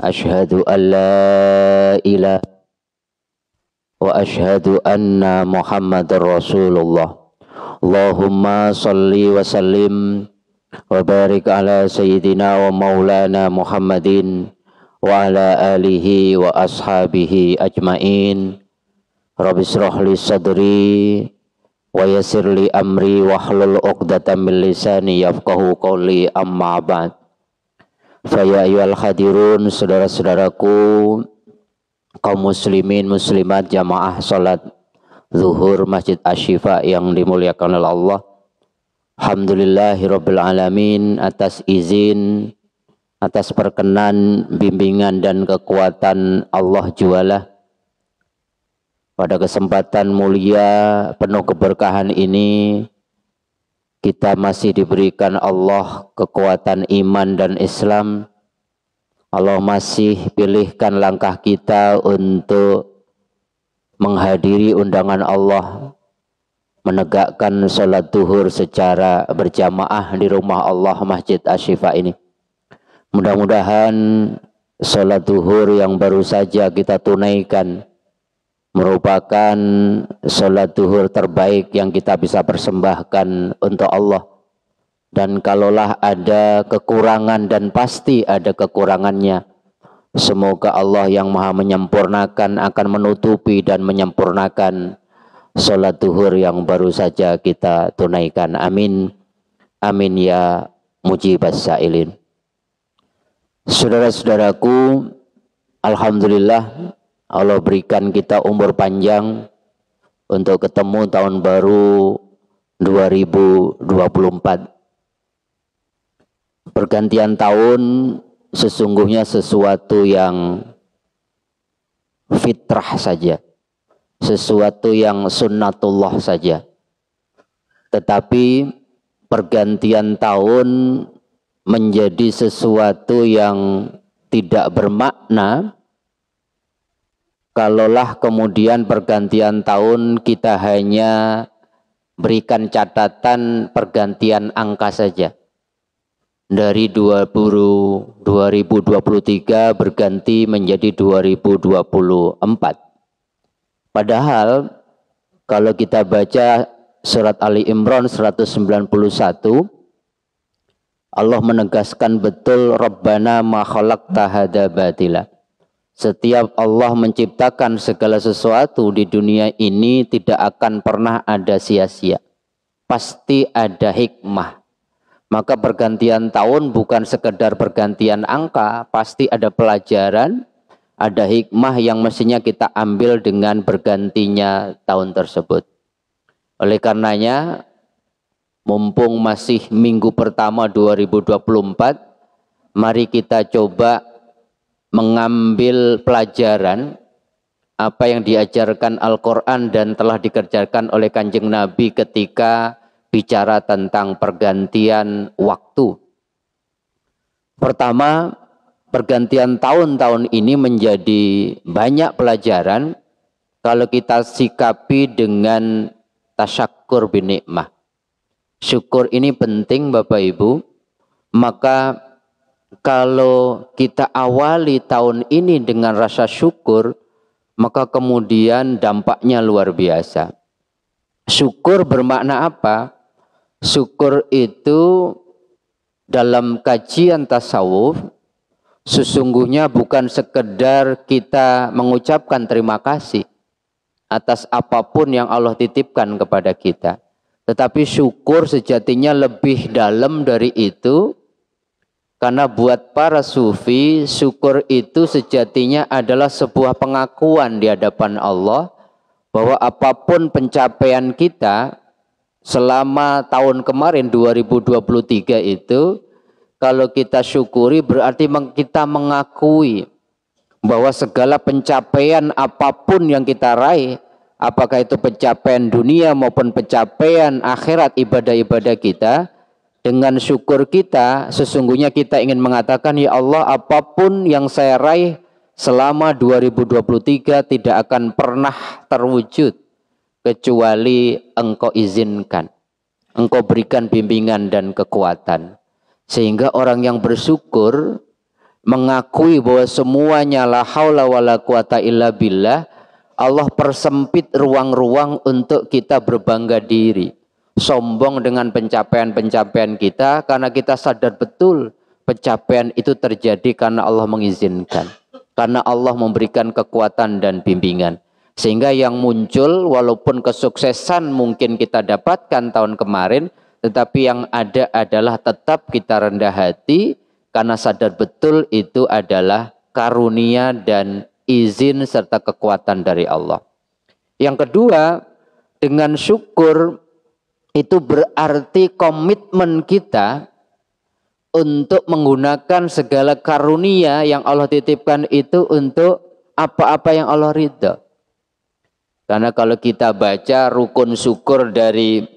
Asyhadu an la ilaha wa asyhadu anna Muhammadar Rasulullah. Allahumma salli wa sallim wa barik ala sayyidina wa maulana Muhammadin wa ala alihi wa ashabihi ajmain. Rabbi shrah li sadri wa yassir li amri wahlul 'uqdatam min lisani yafqahu qawli, amma ba'd. Faya ayyuhal hadirun, saudara-saudaraku kaum muslimin muslimat jamaah salat zuhur Masjid Asy-Syifa yang dimuliakan oleh Allah. Alhamdulillahirabbil alamin atas izin, atas perkenan, bimbingan dan kekuatan Allah jualah. Pada kesempatan mulia penuh keberkahan ini kita masih diberikan Allah kekuatan iman dan Islam. Allah masih pilihkan langkah kita untuk menghadiri undangan Allah, menegakkan sholat duhur secara berjamaah di rumah Allah Masjid Asy-Syifa ini. Mudah-mudahan sholat duhur yang baru saja kita tunaikan merupakan sholat duhur terbaik yang kita bisa persembahkan untuk Allah. Dan kalaulah ada kekurangan, dan pasti ada kekurangannya, semoga Allah yang maha menyempurnakan akan menutupi dan menyempurnakan sholat duhur yang baru saja kita tunaikan. Amin. Amin ya mujibas sa'ilin. Saudara-saudaraku, alhamdulillah Allah berikan kita umur panjang untuk ketemu tahun baru 2024. Pergantian tahun sesungguhnya sesuatu yang fitrah saja, sesuatu yang sunnatullah saja. Tetapi pergantian tahun menjadi sesuatu yang tidak bermakna kalaulah kemudian pergantian tahun kita hanya berikan catatan pergantian angka saja. Dari 2023 berganti menjadi 2024. Padahal kalau kita baca surat Ali Imran 191, Allah menegaskan betul, Rabbana ma khalaqta hadza batila. Setiap Allah menciptakan segala sesuatu di dunia ini tidak akan pernah ada sia-sia. Pasti ada hikmah. Maka pergantian tahun bukan sekedar pergantian angka, pasti ada pelajaran, ada hikmah yang mestinya kita ambil dengan bergantinya tahun tersebut. Oleh karenanya, mumpung masih minggu pertama 2024, mari kita coba mengambil pelajaran apa yang diajarkan Al-Quran dan telah dikerjakan oleh Kanjeng Nabi ketika bicara tentang pergantian waktu. Pertama, pergantian tahun-tahun ini menjadi banyak pelajaran kalau kita sikapi dengan tasyakkur binikmah. Syukur ini penting Bapak Ibu, maka kalau kita awali tahun ini dengan rasa syukur, maka kemudian dampaknya luar biasa. Syukur bermakna apa? Syukur itu dalam kajian tasawuf sesungguhnya bukan sekedar kita mengucapkan terima kasih atas apapun yang Allah titipkan kepada kita. Tetapi syukur sejatinya lebih dalam dari itu. Karena buat para sufi, syukur itu sejatinya adalah sebuah pengakuan di hadapan Allah bahwa apapun pencapaian kita selama tahun kemarin 2023 itu, Kalau kita syukuri berarti kita mengakui bahwa segala pencapaian apapun yang kita raih, apakah itu pencapaian dunia maupun pencapaian akhirat ibadah-ibadah kita, dengan syukur kita sesungguhnya kita ingin mengatakan, ya Allah, apapun yang saya raih selama 2023 tidak akan pernah terwujud kecuali Engkau izinkan, Engkau berikan bimbingan dan kekuatan. Sehingga orang yang bersyukur mengakui bahwa semuanya la haula wala quwata illa billah, Allah persempit ruang-ruang untuk kita berbangga diri, sombong dengan pencapaian-pencapaian kita, karena kita sadar betul pencapaian itu terjadi karena Allah mengizinkan, karena Allah memberikan kekuatan dan bimbingan. Sehingga yang muncul walaupun kesuksesan mungkin kita dapatkan tahun kemarin, tetapi yang ada adalah tetap kita rendah hati karena sadar betul itu adalah karunia dan izin serta kekuatan dari Allah. Yang kedua, dengan syukur itu berarti komitmen kita untuk menggunakan segala karunia yang Allah titipkan itu untuk apa-apa yang Allah ridha. Karena kalau kita baca rukun syukur dari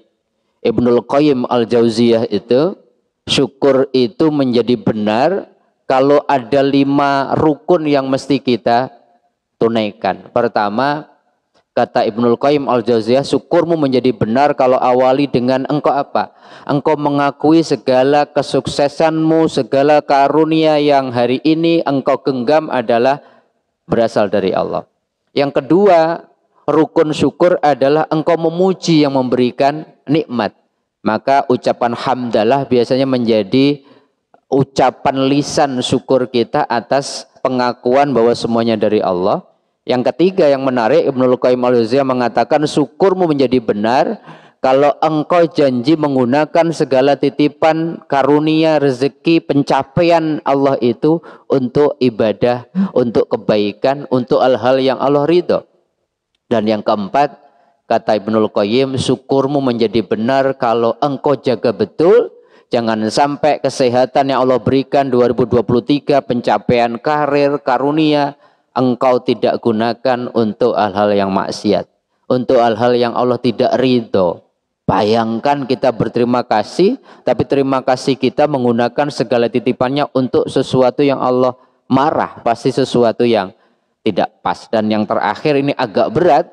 Ibnul Qayyim Al-Jauziyah itu, syukur itu menjadi benar kalau ada 5 rukun yang mesti kita tunaikan. Pertama, kata Ibnul Qayyim Al-Jauziyah, syukurmu menjadi benar kalau awali dengan engkau apa? Engkau mengakui segala kesuksesanmu, segala karunia yang hari ini engkau genggam adalah berasal dari Allah. Yang kedua, rukun syukur adalah engkau memuji yang memberikan nikmat. Maka ucapan hamdalah biasanya menjadi ucapan lisan syukur kita atas pengakuan bahwa semuanya dari Allah. Yang ketiga yang menarik, Ibnul Qayyim Al-Jauziyah mengatakan syukurmu menjadi benar kalau engkau janji menggunakan segala titipan karunia, rezeki, pencapaian Allah itu untuk ibadah, untuk kebaikan, untuk hal-hal yang Allah ridho. Dan yang keempat, kata Ibnul Qayyim, syukurmu menjadi benar kalau engkau jaga betul, jangan sampai kesehatan yang Allah berikan 2023, pencapaian karir, karunia, engkau tidak gunakan untuk hal-hal yang maksiat, untuk hal-hal yang Allah tidak ridho. Bayangkan kita berterima kasih, tapi terima kasih kita menggunakan segala titipannya untuk sesuatu yang Allah marah, pasti sesuatu yang tidak pas. Dan yang terakhir ini agak berat,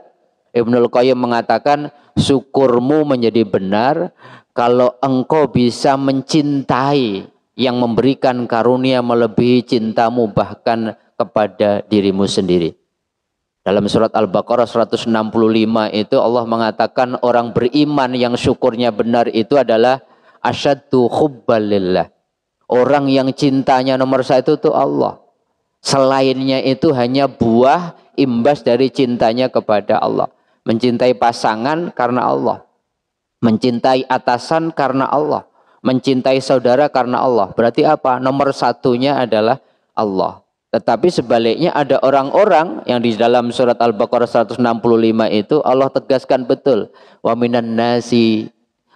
Ibnul Qayyim mengatakan syukurmu menjadi benar kalau engkau bisa mencintai yang memberikan karunia melebihi cintamu bahkan kepada dirimu sendiri. Dalam surat Al-Baqarah 165 itu Allah mengatakan orang beriman yang syukurnya benar itu adalah asyaddu hubbalillah. Orang yang cintanya nomor 1 itu Allah. Selainnya itu hanya buah imbas dari cintanya kepada Allah. Mencintai pasangan karena Allah. Mencintai atasan karena Allah. Mencintai saudara karena Allah. Berarti apa? Nomor 1-nya adalah Allah. Tetapi sebaliknya ada orang-orang yang di dalam surat Al-Baqarah 165 itu Allah tegaskan betul. Wa minan nasi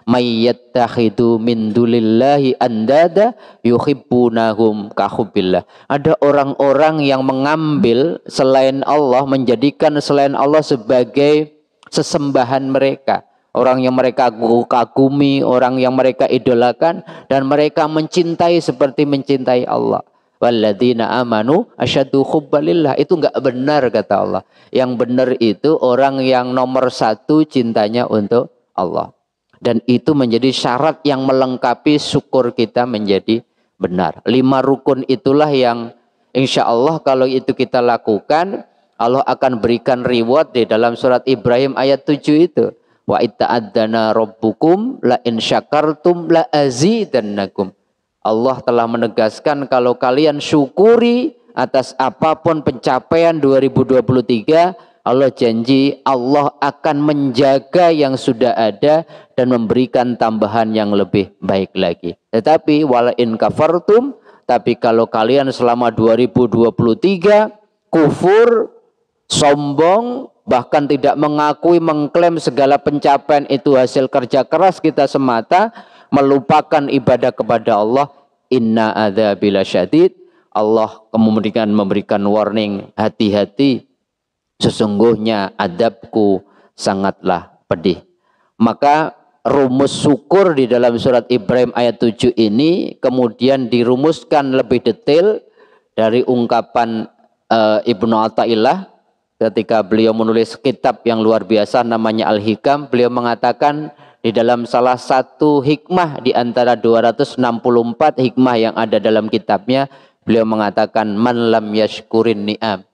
mayyattakhidhu min dunillahi andada yuhibbunahum kahubbillah. Ada orang-orang yang mengambil selain Allah, menjadikan selain Allah sebagai sesembahan mereka. Orang yang mereka kagumi, orang yang mereka idolakan, dan mereka mencintai seperti mencintai Allah. Walladzina amanu asyaddu hubbalillah. Itu enggak benar kata Allah. Yang benar itu orang yang nomor 1 cintanya untuk Allah. Dan itu menjadi syarat yang melengkapi syukur kita menjadi benar. 5 rukun itulah yang insya Allah kalau itu kita lakukan, Allah akan berikan reward di dalam surat Ibrahim ayat 7 itu. Wa itta'adzana rabbukum la in syakartum la azidannakum. Allah telah menegaskan kalau kalian syukuri atas apapun pencapaian 2023, Allah janji Allah akan menjaga yang sudah ada dan memberikan tambahan yang lebih baik lagi. Tetapi wala in kafartum, tapi kalau kalian selama 2023 kufur, sombong, bahkan tidak mengakui, mengklaim segala pencapaian itu hasil kerja keras kita semata, melupakan ibadah kepada Allah, inna adzabi lasyadid. Allah kemudian memberikan warning, hati-hati, sesungguhnya adabku sangatlah pedih. Maka rumus syukur di dalam surat Ibrahim ayat 7 ini kemudian dirumuskan lebih detail dari ungkapan Ibnu Athaillah ketika beliau menulis kitab yang luar biasa namanya Al-Hikam. Beliau mengatakan di dalam salah satu hikmah di antara 264 hikmah yang ada dalam kitabnya, beliau mengatakan man lam yashkurin ni'am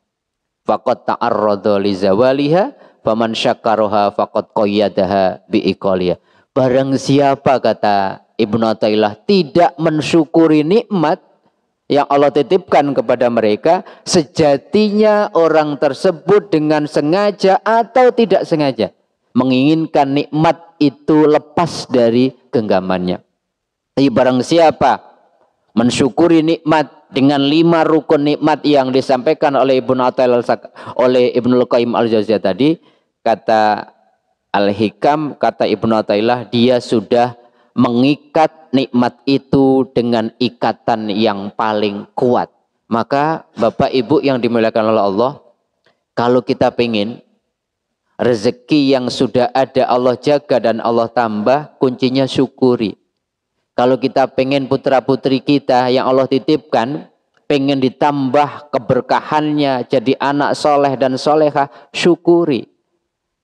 faqad ta'arrada li zawaliha faman syakaraha faqad qayyadaha bi iqaliha. Barang siapa, kata Ibnu Athaillah, tidak mensyukuri nikmat yang Allah titipkan kepada mereka, sejatinya orang tersebut dengan sengaja atau tidak sengaja menginginkan nikmat itu lepas dari genggamannya. Tapi barang siapa mensyukuri nikmat dengan 5 rukun nikmat yang disampaikan oleh Ibnu Athaillah, oleh Ibnul Qayyim Al-Jauziyah tadi, kata Al-Hikam, kata Ibnu Athaillah, dia sudah mengikat nikmat itu dengan ikatan yang paling kuat. Maka Bapak Ibu yang dimuliakan oleh Allah, kalau kita pengen rezeki yang sudah ada Allah jaga dan Allah tambah, kuncinya syukuri. Kalau kita pengen putra putri kita yang Allah titipkan, pengen ditambah keberkahannya, jadi anak soleh dan solehah, syukuri.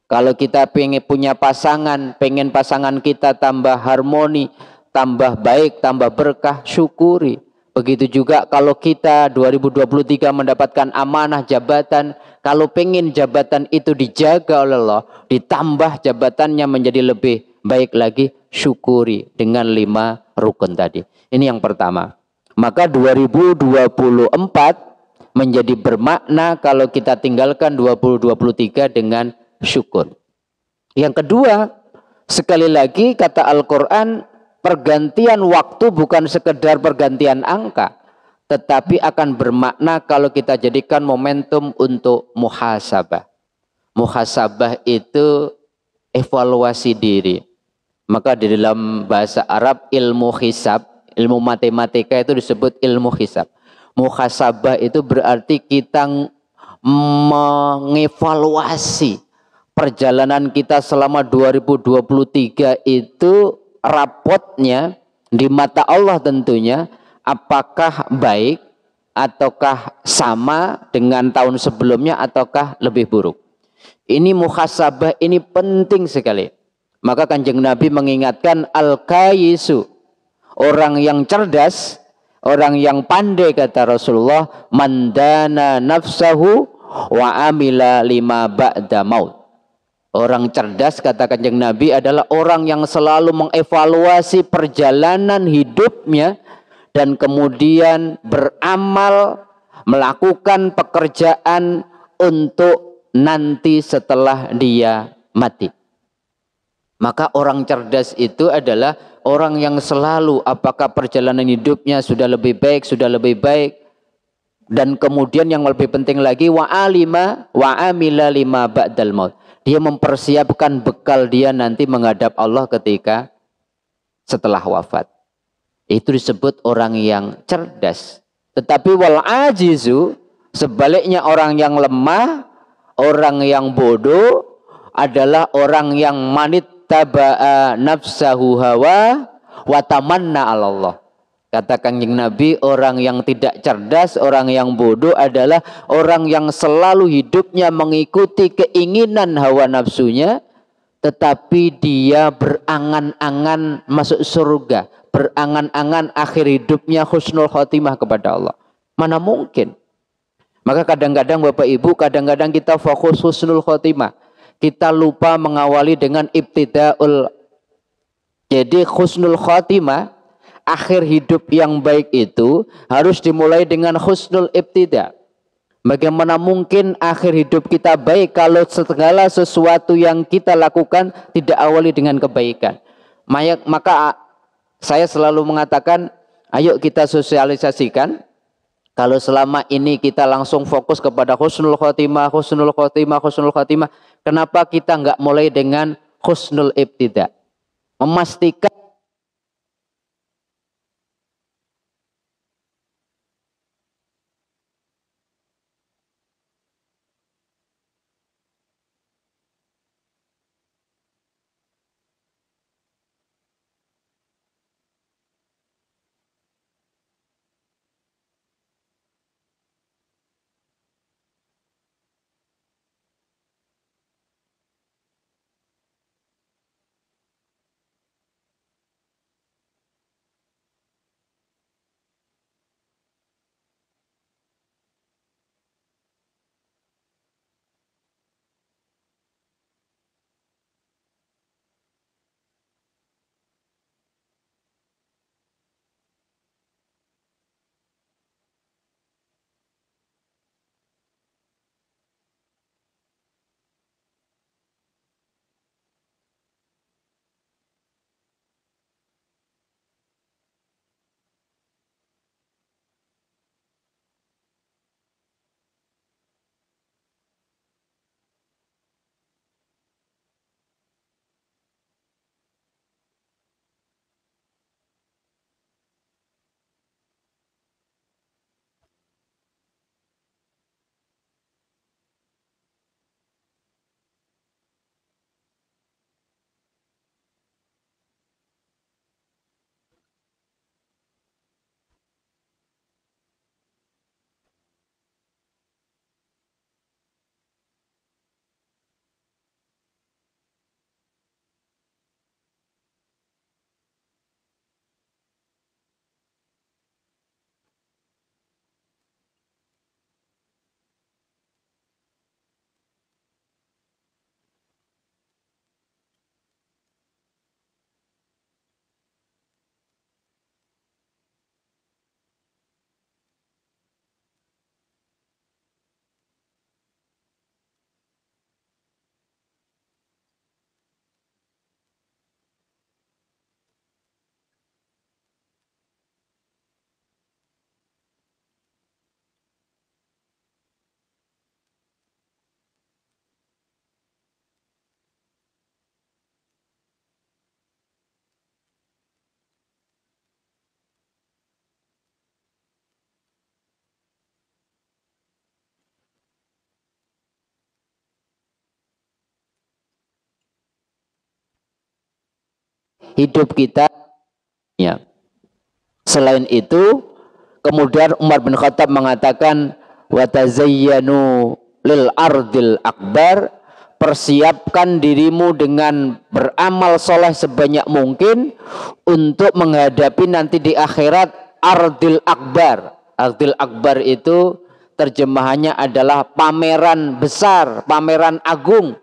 Kalau kita pengen punya pasangan, pengen pasangan kita tambah harmoni, tambah baik, tambah berkah, syukuri. Begitu juga kalau kita 2023 mendapatkan amanah jabatan, kalau pengen jabatan itu dijaga oleh Allah, ditambah jabatannya menjadi lebih baik lagi, syukuri dengan 5 rukun tadi. Ini yang pertama. Maka 2024 menjadi bermakna kalau kita tinggalkan 2023 dengan syukur. Yang kedua, sekali lagi kata Al-Quran, pergantian waktu bukan sekedar pergantian angka, tetapi akan bermakna kalau kita jadikan momentum untuk muhasabah. Muhasabah itu evaluasi diri. Maka di dalam bahasa Arab ilmu hisab, ilmu matematika itu disebut ilmu hisab. Muhasabah itu berarti kita mengevaluasi perjalanan kita selama 2023 itu, rapotnya di mata Allah tentunya, apakah baik ataukah sama dengan tahun sebelumnya ataukah lebih buruk. Ini muhasabah, ini penting sekali. Maka Kanjeng Nabi mengingatkan al-kayisu, orang yang cerdas, orang yang pandai, kata Rasulullah, mandana nafsahu wa amila lima ba'da maut. Orang cerdas, kata Kanjeng Nabi, adalah orang yang selalu mengevaluasi perjalanan hidupnya dan kemudian beramal, melakukan pekerjaan untuk nanti setelah dia mati. Maka orang cerdas itu adalah orang yang selalu apakah perjalanan hidupnya sudah lebih baik, dan kemudian yang lebih penting lagi wa alima wa amila lima ba'dal maut. Dia mempersiapkan bekal dia nanti menghadap Allah ketika setelah wafat. Itu disebut orang yang cerdas. Tetapi wal ajizu, sebaliknya orang yang lemah, orang yang bodoh adalah orang yang manit taba'a nafsahu hawa wa tamanna 'ala Allah. Kata Kanjeng Nabi, orang yang tidak cerdas, orang yang bodoh adalah orang yang selalu hidupnya mengikuti keinginan hawa nafsunya, tetapi dia berangan-angan masuk surga, berangan-angan akhir hidupnya husnul khotimah kepada Allah. Mana mungkin? Maka kadang-kadang Bapak Ibu, kadang-kadang kita fokus husnul khotimah. Kita lupa mengawali dengan ibtidaul. Jadi husnul khotimah, akhir hidup yang baik itu harus dimulai dengan husnul ibtida. Bagaimana mungkin akhir hidup kita baik kalau segala sesuatu yang kita lakukan tidak awali dengan kebaikan. Maka saya selalu mengatakan, ayo kita sosialisasikan. Kalau selama ini kita langsung fokus kepada husnul khotimah, husnul khotimah, husnul khotimah, kenapa kita nggak mulai dengan husnul ibtida? Memastikan hidup kita. Ya. Selain itu, kemudian Umar bin Khattab mengatakan, wa tazayyanu lil ardil akbar, persiapkan dirimu dengan beramal soleh sebanyak mungkin untuk menghadapi nanti di akhirat ardil akbar. Ardil akbar itu terjemahannya adalah pameran besar, pameran agung.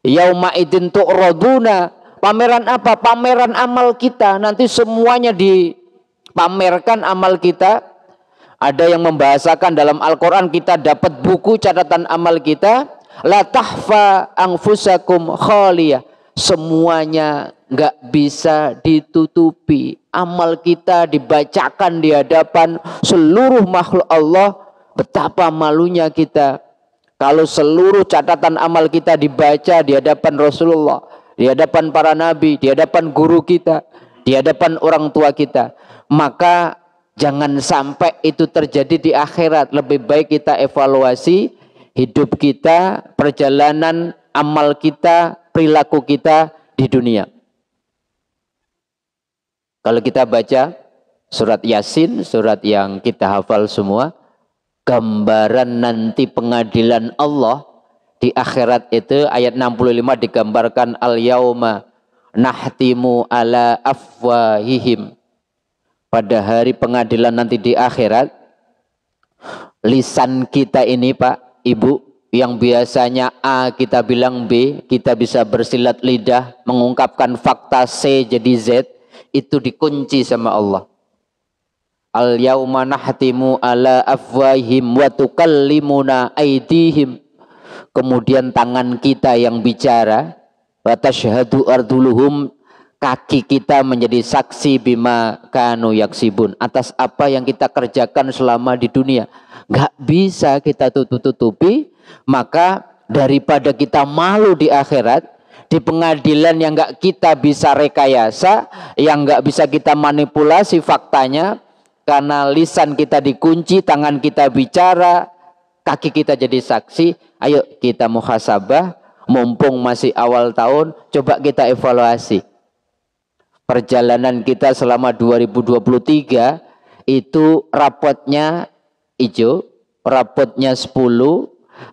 Yauma idzin tu'raduna. Pameran apa? Pameran amal kita. Nanti semuanya dipamerkan amal kita. Ada yang membahasakan dalam Al-Quran, kita dapat buku catatan amal kita. La tahfa anfusakum khaliyah. Semuanya nggak bisa ditutupi. Amal kita dibacakan di hadapan seluruh makhluk Allah. Betapa malunya kita kalau seluruh catatan amal kita dibaca di hadapan Rasulullah, di hadapan para nabi, di hadapan guru kita, di hadapan orang tua kita. Maka jangan sampai itu terjadi di akhirat. Lebih baik kita evaluasi hidup kita, perjalanan amal kita, perilaku kita di dunia. Kalau kita baca surat Yasin, surat yang kita hafal semua, gambaran nanti pengadilan Allah di akhirat itu ayat 65 digambarkan al-yauma nahtimu ala afwahihim. Pada hari pengadilan nanti di akhirat, lisan kita ini Pak, Ibu, yang biasanya A kita bilang B, kita bisa bersilat lidah mengungkapkan fakta C jadi Z, itu dikunci sama Allah. Al-yauma nahtimu ala afwahihim wa tukallimuna aydihim. Kemudian tangan kita yang bicara, wa tashhadu arduluhum, kaki kita menjadi saksi bima kanu yaksibun, atas apa yang kita kerjakan selama di dunia. Gak bisa kita tutup-tutupi. Maka daripada kita malu di akhirat, di pengadilan yang gak kita bisa rekayasa, yang gak bisa kita manipulasi faktanya, karena lisan kita dikunci, tangan kita bicara, kaki kita jadi saksi. Ayo kita muhasabah, mumpung masih awal tahun, coba kita evaluasi perjalanan kita selama 2023. Itu rapotnya hijau, rapotnya 10,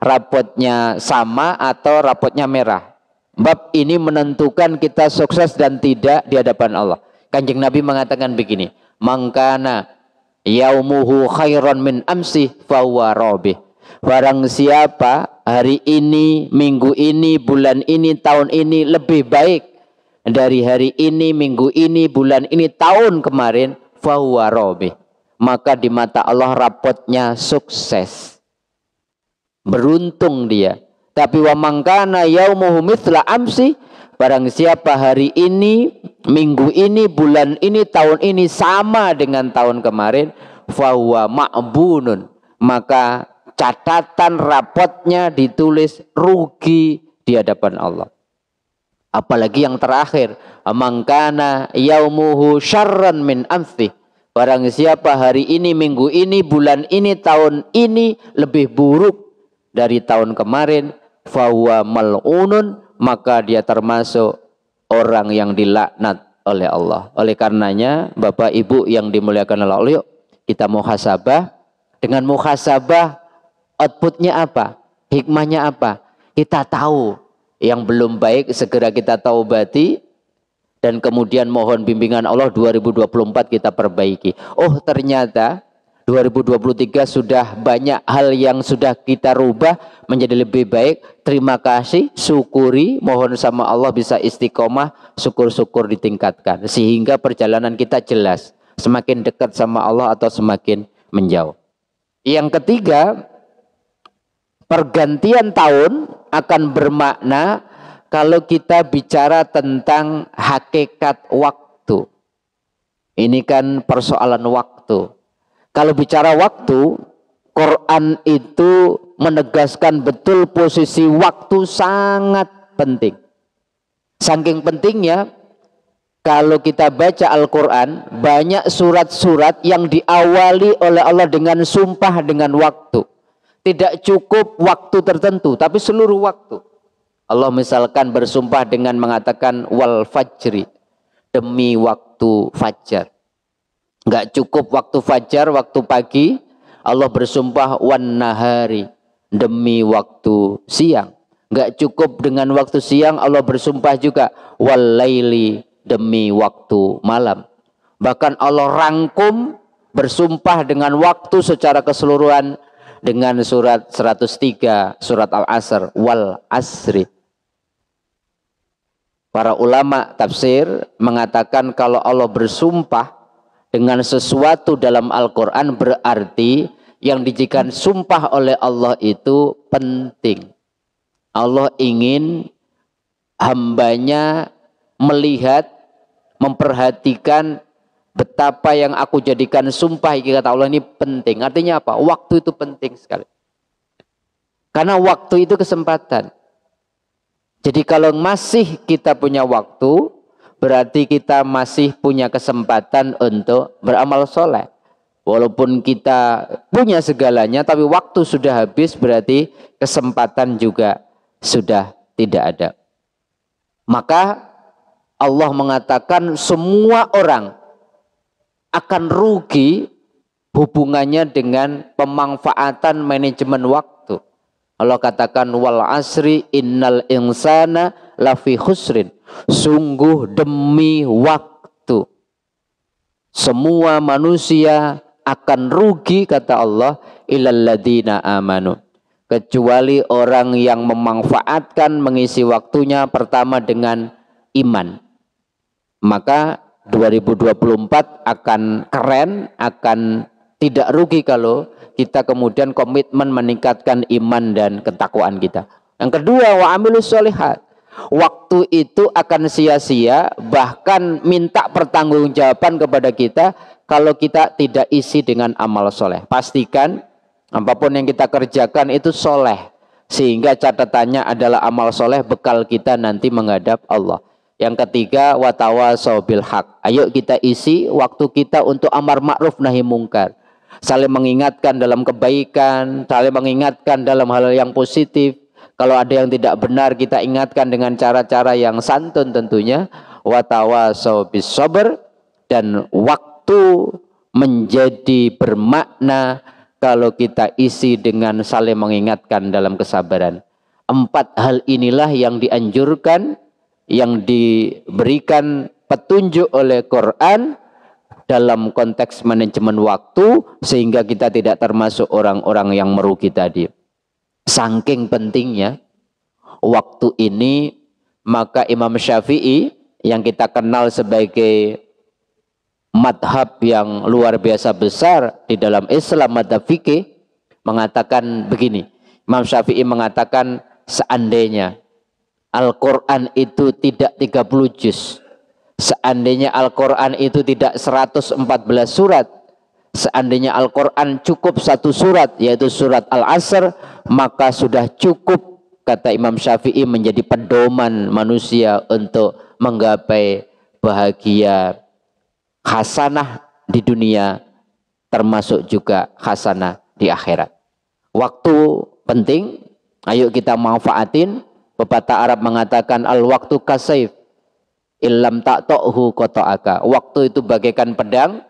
rapotnya sama, atau rapotnya merah. Bab ini menentukan kita sukses dan tidak di hadapan Allah. Kanjeng Nabi mengatakan begini, mangkana yaumuhu khairan min amsi fahuwa rabih. Barang siapa hari ini, minggu ini, bulan ini, tahun ini lebih baik dari hari ini, minggu ini, bulan ini, tahun kemarin, fahuwa rabih, maka di mata Allah rapotnya sukses, beruntung dia. Tapi wa mangkana yaumuhu mithla amsi, barang siapa hari ini, minggu ini, bulan ini, tahun ini sama dengan tahun kemarin, fahuwa ma'bunun, maka catatan rapotnya ditulis rugi di hadapan Allah. Apalagi yang terakhir, mangkana yaumuhu syarran min amsi, barang siapa hari ini, minggu ini, bulan ini, tahun ini lebih buruk dari tahun kemarin, fahuwa mal'unun, maka dia termasuk orang yang dilaknat oleh Allah. Oleh karenanya Bapak Ibu yang dimuliakan Allah, yuk kita muhasabah. Dengan muhasabah outputnya apa? Hikmahnya apa? Kita tahu yang belum baik, segera kita taubati, dan kemudian mohon bimbingan Allah 2024 kita perbaiki. Oh ternyata 2023 sudah banyak hal yang sudah kita rubah menjadi lebih baik. Terima kasih, syukuri, mohon sama Allah bisa istiqomah, syukur-syukur ditingkatkan. Sehingga perjalanan kita jelas, semakin dekat sama Allah atau semakin menjauh. Yang ketiga, pergantian tahun akan bermakna kalau kita bicara tentang hakikat waktu. Ini kan persoalan waktu. Kalau bicara waktu, Quran itu menegaskan betul posisi waktu sangat penting. Saking pentingnya, kalau kita baca Al-Quran, banyak surat-surat yang diawali oleh Allah dengan sumpah dengan waktu. Tidak cukup waktu tertentu, tapi seluruh waktu. Allah misalkan bersumpah dengan mengatakan wal fajri, demi waktu fajar. Enggak cukup waktu fajar, waktu pagi, Allah bersumpah wan nahari, demi waktu siang. Enggak cukup dengan waktu siang, Allah bersumpah juga wal laili, demi waktu malam. Bahkan Allah rangkum bersumpah dengan waktu secara keseluruhan dengan surat 103 surat Al-Asr, wal asri. Para ulama tafsir mengatakan kalau Allah bersumpah dengan sesuatu dalam Al-Quran berarti yang dijadikan sumpah oleh Allah itu penting. Allah ingin hambanya melihat, memperhatikan betapa yang aku jadikan sumpah, kata Allah ini penting. Artinya apa? Waktu itu penting sekali. Karena waktu itu kesempatan. Jadi kalau masih kita punya waktu, berarti kita masih punya kesempatan untuk beramal soleh. Walaupun kita punya segalanya, tapi waktu sudah habis, berarti kesempatan juga sudah tidak ada. Maka Allah mengatakan semua orang akan rugi hubungannya dengan pemanfaatan manajemen waktu. Allah katakan wal asri innal insana lafi khusrin. Sungguh demi waktu semua manusia akan rugi, kata Allah, illal ladzina amanu, kecuali orang yang memanfaatkan mengisi waktunya pertama dengan iman. Maka 2024 akan keren, akan tidak rugi kalau kita kemudian komitmen meningkatkan iman dan ketakwaan kita. Yang kedua, wa amilus sholihat. Waktu itu akan sia-sia, bahkan minta pertanggungjawaban kepada kita kalau kita tidak isi dengan amal soleh. Pastikan apapun yang kita kerjakan itu soleh, sehingga catatannya adalah amal soleh, bekal kita nanti menghadap Allah. Yang ketiga, watawasau bil haq. Ayo kita isi waktu kita untuk amar ma'ruf nahi mungkar. Saling mengingatkan dalam kebaikan, saling mengingatkan dalam hal yang positif. Kalau ada yang tidak benar, kita ingatkan dengan cara-cara yang santun tentunya. Watawasau bis sabr, dan waktu menjadi bermakna kalau kita isi dengan saling mengingatkan dalam kesabaran. 4 hal inilah yang dianjurkan, yang diberikan petunjuk oleh Quran dalam konteks manajemen waktu, sehingga kita tidak termasuk orang-orang yang merugi tadi. Saking pentingnya waktu ini, maka Imam Syafi'i yang kita kenal sebagai madhab yang luar biasa besar di dalam Islam, madhab fikih, mengatakan begini. Imam Syafi'i mengatakan seandainya Al-Quran itu tidak 30 juz, seandainya Al-Quran itu tidak 114 surat, seandainya Al-Quran cukup 1 surat, yaitu surat Al-Asr, maka sudah cukup, kata Imam Syafi'i, menjadi pedoman manusia untuk menggapai bahagia, hasanah di dunia, termasuk juga hasanah di akhirat. Waktu penting, ayo kita manfaatin. Pepatah Arab mengatakan al-waktu kasayf illam ta'tohu qata'aka. Waktu itu bagaikan pedang,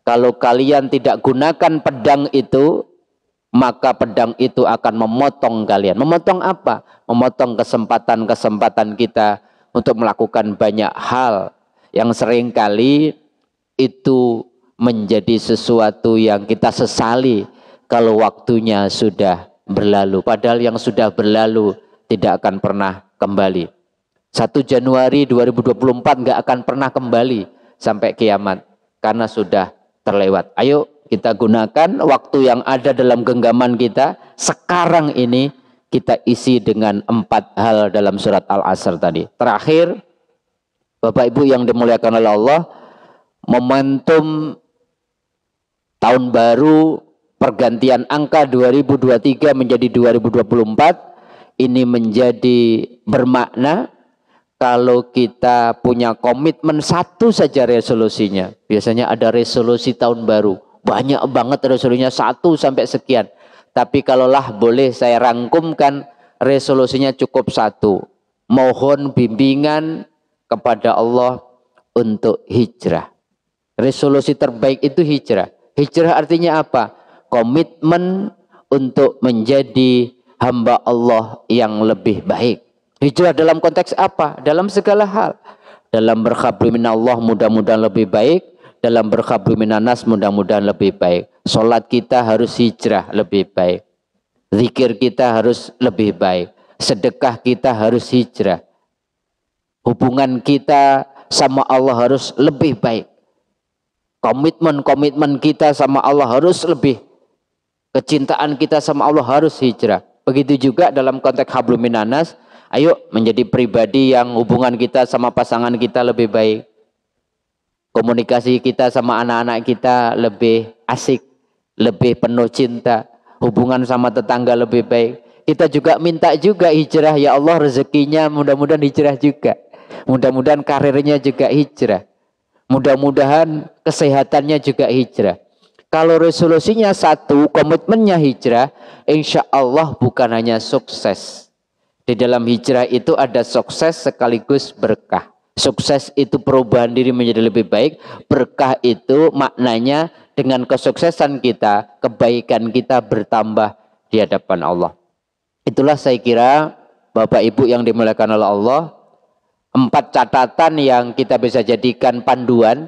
kalau kalian tidak gunakan pedang itu, maka pedang itu akan memotong kalian. Memotong apa? Memotong kesempatan-kesempatan kita untuk melakukan banyak hal yang seringkali itu menjadi sesuatu yang kita sesali kalau waktunya sudah berlalu. Padahal yang sudah berlalu tidak akan pernah kembali. 1 Januari 2024 nggak akan pernah kembali sampai kiamat karena sudah terlewat. Ayo kita gunakan waktu yang ada dalam genggaman kita sekarang ini, kita isi dengan 4 hal dalam surat Al-Asr tadi. Terakhir, Bapak Ibu yang dimuliakan oleh Allah, momentum tahun baru pergantian angka 2023 menjadi 2024 ini menjadi bermakna kalau kita punya komitmen satu saja resolusinya. Biasanya ada resolusi tahun baru, banyak banget resolusinya 1 sampai sekian. Tapi kalaulah boleh saya rangkumkan, resolusinya cukup 1. Mohon bimbingan kepada Allah untuk hijrah. Resolusi terbaik itu hijrah. Hijrah artinya apa? Komitmen untuk menjadi hamba Allah yang lebih baik. Hijrah dalam konteks apa? Dalam segala hal. Dalam berkhabru minallah mudah-mudahan lebih baik. Dalam berkhabru minanas mudah-mudahan lebih baik. Salat kita harus hijrah lebih baik. Zikir kita harus lebih baik. Sedekah kita harus hijrah. Hubungan kita sama Allah harus lebih baik. Komitmen kita sama Allah harus lebih. Kecintaan kita sama Allah harus hijrah. Begitu juga dalam konteks hablum minanas, ayo menjadi pribadi yang hubungan kita sama pasangan kita lebih baik. Komunikasi kita sama anak-anak kita lebih asik, lebih penuh cinta. Hubungan sama tetangga lebih baik. Kita juga minta juga hijrah, ya Allah rezekinya mudah-mudahan hijrah juga. Mudah-mudahan karirnya juga hijrah. Mudah-mudahan kesehatannya juga hijrah. Kalau resolusinya satu, komitmennya hijrah, insya Allah bukan hanya sukses. Di dalam hijrah itu ada sukses sekaligus berkah. Sukses itu perubahan diri menjadi lebih baik. Berkah itu maknanya dengan kesuksesan kita, kebaikan kita bertambah di hadapan Allah. Itulah saya kira Bapak Ibu yang dimuliakan oleh Allah, 4 catatan yang kita bisa jadikan panduan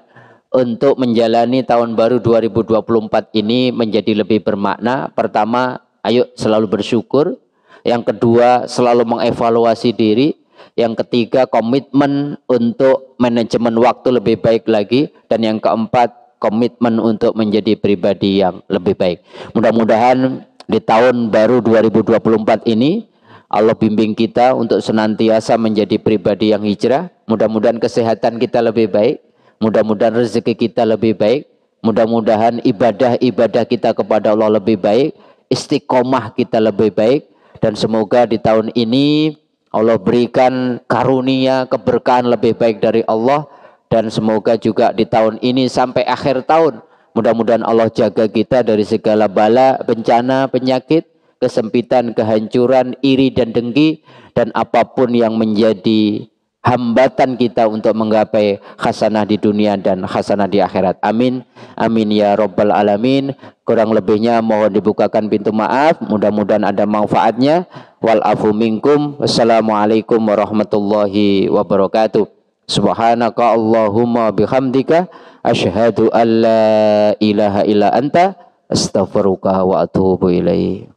untuk menjalani tahun baru 2024 ini menjadi lebih bermakna. Pertama, ayo selalu bersyukur. Yang kedua, selalu mengevaluasi diri. Yang ketiga, komitmen untuk manajemen waktu lebih baik lagi. Dan yang keempat, komitmen untuk menjadi pribadi yang lebih baik. Mudah-mudahan di tahun baru 2024 ini Allah bimbing kita untuk senantiasa menjadi pribadi yang hijrah. Mudah-mudahan kesehatan kita lebih baik. Mudah-mudahan rezeki kita lebih baik. Mudah-mudahan ibadah-ibadah kita kepada Allah lebih baik. Istiqomah kita lebih baik. Dan semoga di tahun ini Allah berikan karunia, keberkahan lebih baik dari Allah. Dan semoga juga di tahun ini sampai akhir tahun, mudah-mudahan Allah jaga kita dari segala bala, bencana, penyakit, kesempitan, kehancuran, iri dan dengki, dan apapun yang menjadi hambatan kita untuk menggapai khasanah di dunia dan khasanah di akhirat. Amin. Amin ya rabbal alamin. Kurang lebihnya mohon dibukakan pintu maaf. Mudah-mudahan ada manfaatnya. Wal afu minkum. Wassalamualaikum warahmatullahi wabarakatuh. Subhanaka Allahumma bihamdika asyhadu an la ilaha illa anta astaghfiruka wa atubu ilaik.